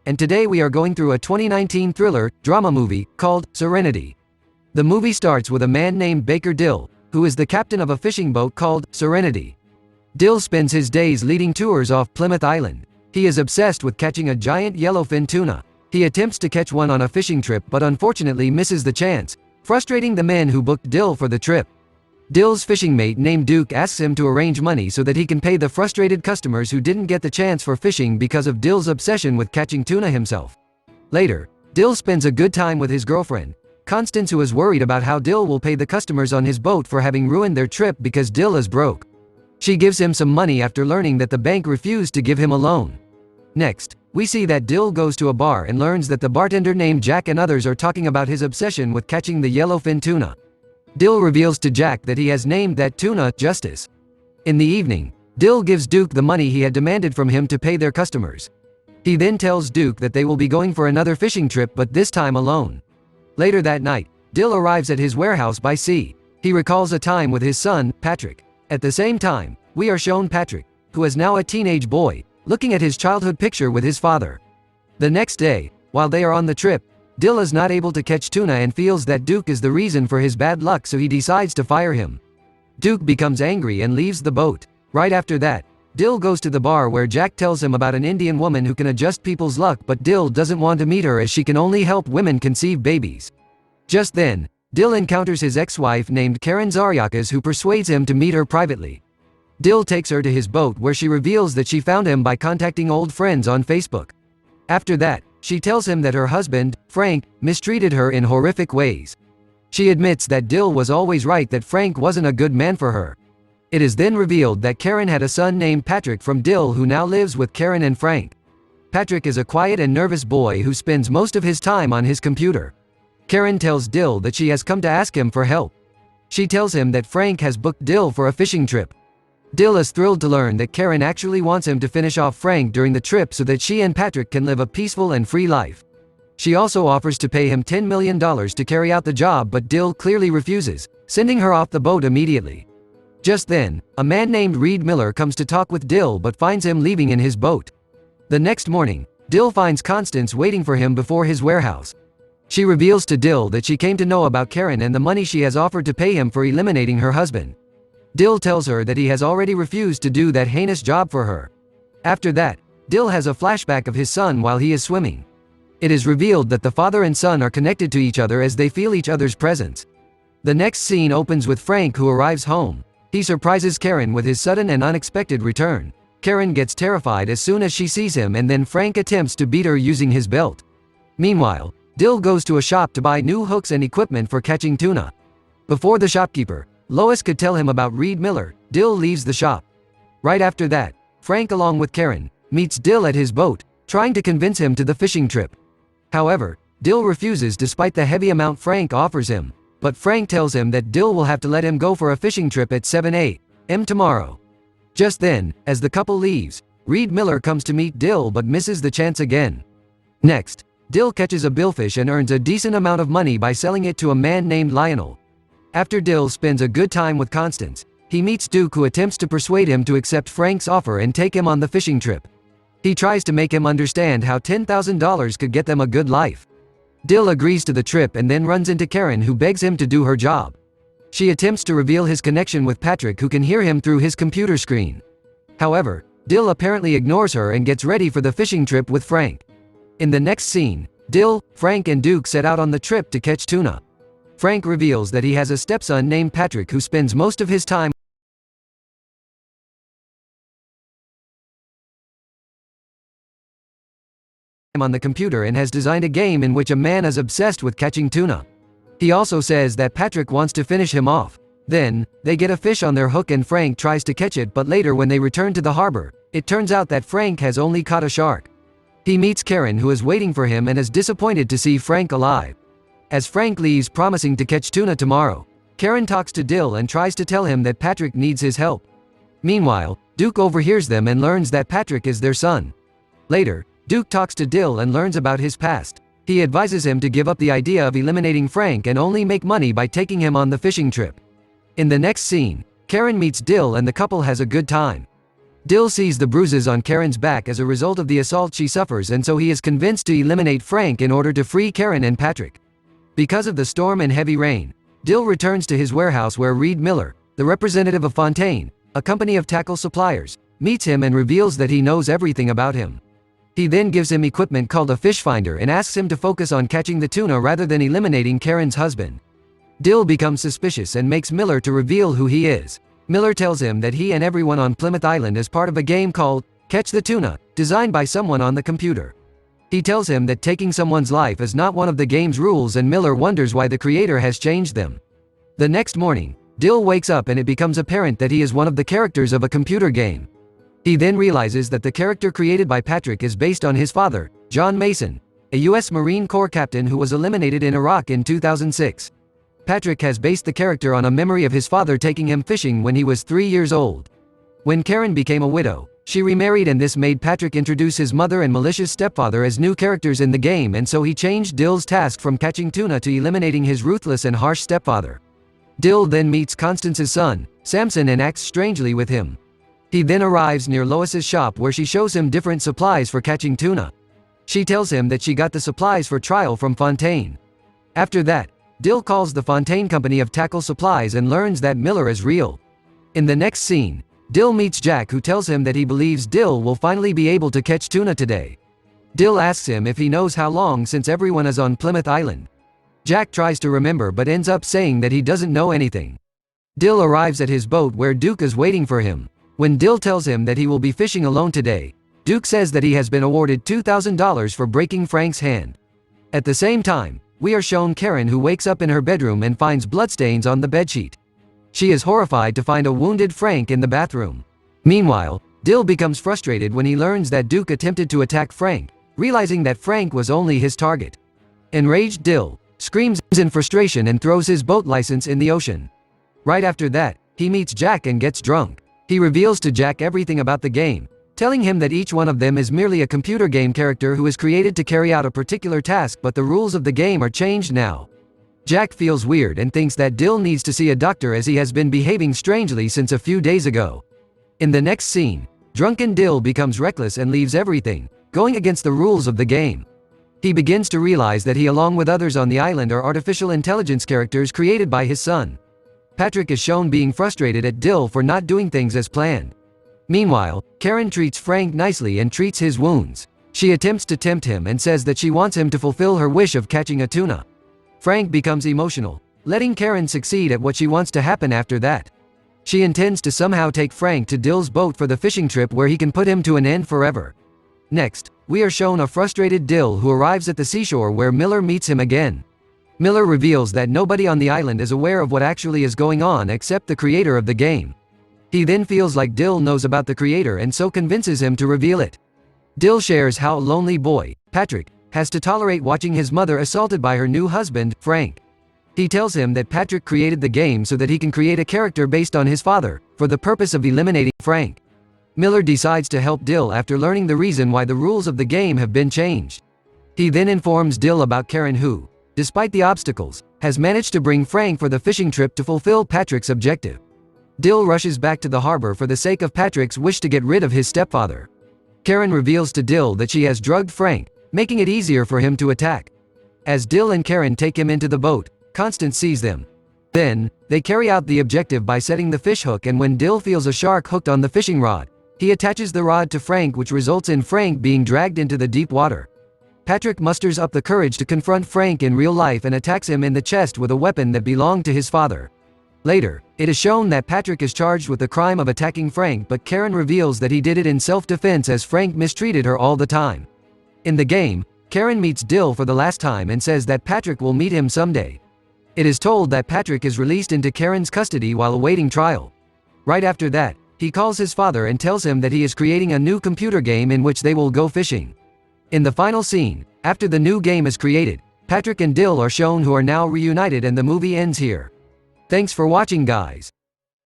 and today we are going through a 2019 thriller, drama movie, called Serenity. The movie starts with a man named Baker Dill, who is the captain of a fishing boat called Serenity. Dill spends his days leading tours off Plymouth Island. He is obsessed with catching a giant yellowfin tuna. He attempts to catch one on a fishing trip but unfortunately misses the chance, frustrating the men who booked Dill for the trip. Dill's fishing mate named Duke asks him to arrange money so that he can pay the frustrated customers who didn't get the chance for fishing because of Dill's obsession with catching tuna himself. Later, Dill spends a good time with his girlfriend, Constance, who is worried about how Dill will pay the customers on his boat for having ruined their trip because Dill is broke. She gives him some money after learning that the bank refused to give him a loan. Next, we see that Dill goes to a bar and learns that the bartender named Jack and others are talking about his obsession with catching the yellowfin tuna. Dill reveals to Jack that he has named that tuna Justice. In the evening, Dill gives Duke the money he had demanded from him to pay their customers. He then tells Duke that they will be going for another fishing trip, but this time alone. Later that night, Dill arrives at his warehouse by sea. He recalls a time with his son, Patrick. At the same time, we are shown Patrick, who is now a teenage boy, looking at his childhood picture with his father. The next day, while they are on the trip, Dill is not able to catch tuna and feels that Duke is the reason for his bad luck, so he decides to fire him. Duke becomes angry and leaves the boat. Right after that, Dill goes to the bar where Jack tells him about an Indian woman who can adjust people's luck, but Dill doesn't want to meet her as she can only help women conceive babies. Just then, Dill encounters his ex-wife named Karen Zariakas, who persuades him to meet her privately. Dill takes her to his boat where she reveals that she found him by contacting old friends on Facebook. After that, she tells him that her husband, Frank, mistreated her in horrific ways. She admits that Dill was always right, that Frank wasn't a good man for her. It is then revealed that Karen had a son named Patrick from Dill, who now lives with Karen and Frank. Patrick is a quiet and nervous boy who spends most of his time on his computer. Karen tells Dill that she has come to ask him for help. She tells him that Frank has booked Dill for a fishing trip. Dill is thrilled to learn that Karen actually wants him to finish off Frank during the trip so that she and Patrick can live a peaceful and free life. She also offers to pay him $10 million to carry out the job, but Dill clearly refuses, sending her off the boat immediately. Just then, a man named Reed Miller comes to talk with Dill but finds him leaving in his boat. The next morning, Dill finds Constance waiting for him before his warehouse. She reveals to Dill that she came to know about Karen and the money she has offered to pay him for eliminating her husband. Dill tells her that he has already refused to do that heinous job for her. After that, Dill has a flashback of his son while he is swimming. It is revealed that the father and son are connected to each other as they feel each other's presence. The next scene opens with Frank, who arrives home. He surprises Karen with his sudden and unexpected return. Karen gets terrified as soon as she sees him, and then Frank attempts to beat her using his belt. Meanwhile, Dill goes to a shop to buy new hooks and equipment for catching tuna. Before the shopkeeper, Lois, could tell him about Reed Miller, Dill leaves the shop. Right after that, Frank, along with Karen, meets Dill at his boat, trying to convince him to the fishing trip. However, Dill refuses despite the heavy amount Frank offers him, but Frank tells him that Dill will have to let him go for a fishing trip at 7 a.m. tomorrow. Just then, as the couple leaves, Reed Miller comes to meet Dill but misses the chance again. Next, Dill catches a billfish and earns a decent amount of money by selling it to a man named Lionel. After Dill spends a good time with Constance, he meets Duke, who attempts to persuade him to accept Frank's offer and take him on the fishing trip. He tries to make him understand how $10,000 could get them a good life. Dill agrees to the trip and then runs into Karen, who begs him to do her job. She attempts to reveal his connection with Patrick, who can hear him through his computer screen. However, Dill apparently ignores her and gets ready for the fishing trip with Frank. In the next scene, Dill, Frank and Duke set out on the trip to catch tuna. Frank reveals that he has a stepson named Patrick who spends most of his time on the computer and has designed a game in which a man is obsessed with catching tuna. He also says that Patrick wants to finish him off. Then, they get a fish on their hook and Frank tries to catch it, but later when they return to the harbor, it turns out that Frank has only caught a shark. He meets Karen, who is waiting for him and is disappointed to see Frank alive. As Frank leaves promising to catch tuna tomorrow, Karen talks to Dill and tries to tell him that Patrick needs his help. Meanwhile, Duke overhears them and learns that Patrick is their son. Later, Duke talks to Dill and learns about his past. He advises him to give up the idea of eliminating Frank and only make money by taking him on the fishing trip. In the next scene, Karen meets Dill and the couple has a good time. Dill sees the bruises on Karen's back as a result of the assault she suffers, and so he is convinced to eliminate Frank in order to free Karen and Patrick. Because of the storm and heavy rain, Dill returns to his warehouse where Reed Miller, the representative of Fontaine, a company of tackle suppliers, meets him and reveals that he knows everything about him. He then gives him equipment called a fish finder and asks him to focus on catching the tuna rather than eliminating Karen's husband. Dill becomes suspicious and makes Miller to reveal who he is. Miller tells him that he and everyone on Plymouth Island is part of a game called Catch the Tuna, designed by someone on the computer. He tells him that taking someone's life is not one of the game's rules, and Miller wonders why the creator has changed them. The next morning, Dill wakes up and it becomes apparent that he is one of the characters of a computer game. He then realizes that the character created by Patrick is based on his father, John Mason, a U.S. Marine Corps captain who was eliminated in Iraq in 2006. Patrick has based the character on a memory of his father taking him fishing when he was 3 years old. When Karen became a widow, she remarried, and this made Patrick introduce his mother and malicious stepfather as new characters in the game, and so he changed Dill's task from catching tuna to eliminating his ruthless and harsh stepfather. Dill then meets Constance's son, Samson, and acts strangely with him. He then arrives near Lois's shop where she shows him different supplies for catching tuna. She tells him that she got the supplies for trial from Fontaine. After that, Dill calls the Fontaine company of tackle supplies and learns that Miller is real. In the next scene, Dill meets Jack, who tells him that he believes Dill will finally be able to catch tuna today. Dill asks him if he knows how long since everyone is on Plymouth Island. Jack tries to remember but ends up saying that he doesn't know anything. Dill arrives at his boat where Duke is waiting for him. When Dill tells him that he will be fishing alone today, Duke says that he has been awarded $2,000 for breaking Frank's hand. At the same time, we are shown Karen, who wakes up in her bedroom and finds bloodstains on the bedsheet. She is horrified to find a wounded Frank in the bathroom. Meanwhile, Dill becomes frustrated when he learns that Duke attempted to attack Frank, realizing that Frank was only his target. Enraged, Dill screams in frustration and throws his boat license in the ocean. Right after that, he meets Jack and gets drunk. He reveals to Jack everything about the game, telling him that each one of them is merely a computer game character who is created to carry out a particular task, but the rules of the game are changed now. Jack feels weird and thinks that Dill needs to see a doctor as he has been behaving strangely since a few days ago. In the next scene, drunken Dill becomes reckless and leaves everything, going against the rules of the game. He begins to realize that he, along with others on the island, are artificial intelligence characters created by his son. Patrick is shown being frustrated at Dill for not doing things as planned. Meanwhile, Karen treats Frank nicely and treats his wounds. She attempts to tempt him and says that she wants him to fulfill her wish of catching a tuna. Frank becomes emotional, letting Karen succeed at what she wants to happen after that. She intends to somehow take Frank to Dill's boat for the fishing trip where he can put him to an end forever. Next, we are shown a frustrated Dill who arrives at the seashore where Miller meets him again. Miller reveals that nobody on the island is aware of what actually is going on except the creator of the game. He then feels like Dill knows about the creator and so convinces him to reveal it. Dill shares how a lonely boy, Patrick, has to tolerate watching his mother assaulted by her new husband, Frank. He tells him that Patrick created the game so that he can create a character based on his father, for the purpose of eliminating Frank. Miller decides to help Dill after learning the reason why the rules of the game have been changed. He then informs Dill about Karen, who, despite the obstacles, has managed to bring Frank for the fishing trip to fulfill Patrick's objective. Dill rushes back to the harbor for the sake of Patrick's wish to get rid of his stepfather. Karen reveals to Dill that she has drugged Frank, making it easier for him to attack. As Dill and Karen take him into the boat, Constance sees them. Then, they carry out the objective by setting the fish hook, and when Dill feels a shark hooked on the fishing rod, he attaches the rod to Frank, which results in Frank being dragged into the deep water. Patrick musters up the courage to confront Frank in real life and attacks him in the chest with a weapon that belonged to his father. Later, it is shown that Patrick is charged with the crime of attacking Frank, but Karen reveals that he did it in self-defense as Frank mistreated her all the time. In the game, Karen meets Dill for the last time and says that Patrick will meet him someday. It is told that Patrick is released into Karen's custody while awaiting trial. Right after that, he calls his father and tells him that he is creating a new computer game in which they will go fishing. In the final scene, after the new game is created, Patrick and Dill are shown who are now reunited, and the movie ends here. Thanks for watching, guys.